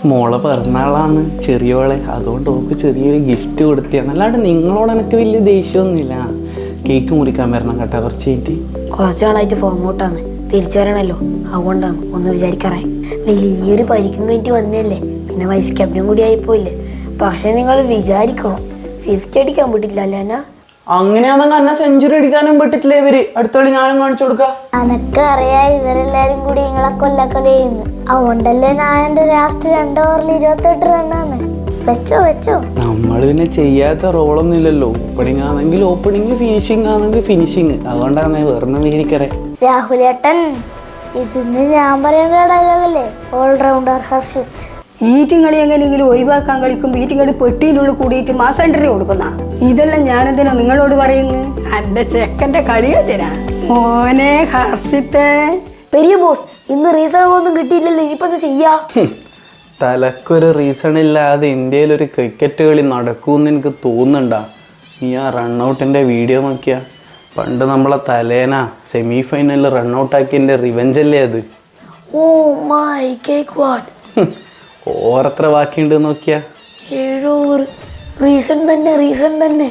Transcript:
മോളെ പിറന്നാളാണ് ചെറിയോളെ, അതുകൊണ്ട് ഓക്ക് ചെറിയൊരു ഗിഫ്റ്റ് കൊടുത്തിയാണ്. അല്ലാണ്ട് നിങ്ങളോട് എനിക്ക് വലിയ ദേഷ്യമൊന്നുമില്ല. കേക്ക് മുറിക്കാൻ വരണം കേട്ടോ കുറച്ച് കഴിഞ്ഞിട്ട്. കുറച്ച് നാളായിട്ട് ഫോം ഔട്ടാണ്, തിരിച്ചു വരണല്ലോ, അതുകൊണ്ടാണ് ഒന്ന് വിചാരിക്കാറേ. വലിയൊരു പരിക്കും കഴിഞ്ഞിട്ട് വന്നല്ലേ, പിന്നെ വൈസ് ക്യാപ്റ്റനും കൂടി ആയിപ്പോയില്ലേ. പക്ഷെ നിങ്ങൾ വിചാരിക്കണം 50 അടിക്കാൻ പറ്റില്ല അല്ലേ എന്നാ. അങ്ങനെയാണെങ്കിൽ എന്നെ സെഞ്ചുറി അടിക്കാനും പറ്റില്ലേ ഇവര്. അടുത്തോളി ഞാനും കാണിച്ചു കൊടുക്കാം. അനക്കറിയാ ഇവരെല്ലാരും കൂടി നിങ്ങളെ കൊല്ലക്കൊലയുന്നു. അതുകൊണ്ടല്ലേ ഞാൻ എന്റെ ലാസ്റ്റ് 2 ഓവറിൽ 28 റണ്ണാന്ന്. വെച്ചോ നമ്മൾ പിന്നെ ചെയ്യാത്ത റോളൊന്നും ഇല്ലല്ലോ. ഓപ്പണിംഗ് ആണെങ്കിൽ ഓപ്പണിംഗ്, ഫിനിഷിംഗ് ആണെങ്കിൽ ഫിനിഷിങ്. അതുകൊണ്ടാണ് വേറെ വിചാരിക്കറേ. രാഹുലേട്ടൻ, ഇതിന് ഞാൻ പറയേണ്ട ഡയലോഗല്ലേ, ഓൾറൗണ്ടർ ഹർഷിത്. ഈറ്റിങ്ങളി എങ്ങനെയെങ്കിലും ഒഴിവാക്കാൻ കളിക്കുമ്പോൾ ഈറ്റിങ്ങളി പെട്ടിൻ്റെ ഉള്ളിൽ കൂടിയിട്ട് മാസം എൻട്രി കൊടുക്കുന്ന ഇതെല്ലാം ഞാനെന്തിനാ നിങ്ങളോട് പറയുന്നു? എൻ്റെ ചെക്കൻ്റെ കളിയതിനാ മോനെ ഹർഷിത്തെ. പെരിയ ബോസ്, ഇന്ന് റീസൺ ഒന്നും കിട്ടിയില്ലല്ലോ, ഇനിയിപ്പോ എന്താ ചെയ്യാ? തലക്കൊരു റീസൺ ഇല്ലാതെ ഇന്ത്യയിൽ ഒരു ക്രിക്കറ്റ് കളി നടക്കൂന്ന് എനിക്ക് തോന്നുന്നുണ്ടാ. നീ ആ റണ്ണൗട്ടിൻ്റെ വീഡിയോ നോക്കിയാ? പണ്ട് നമ്മളെ തലേന സെമി ഫൈനലിൽ റണ്ണൗട്ടാക്കിയതിൻ്റെ റിവെഞ്ചല്ലേ അത്. Oh my cake what. ഓരെത്ര ബാക്കിയുണ്ട് നോക്കിയാ? 7 ഓവർ. റീസൺ തന്നെ.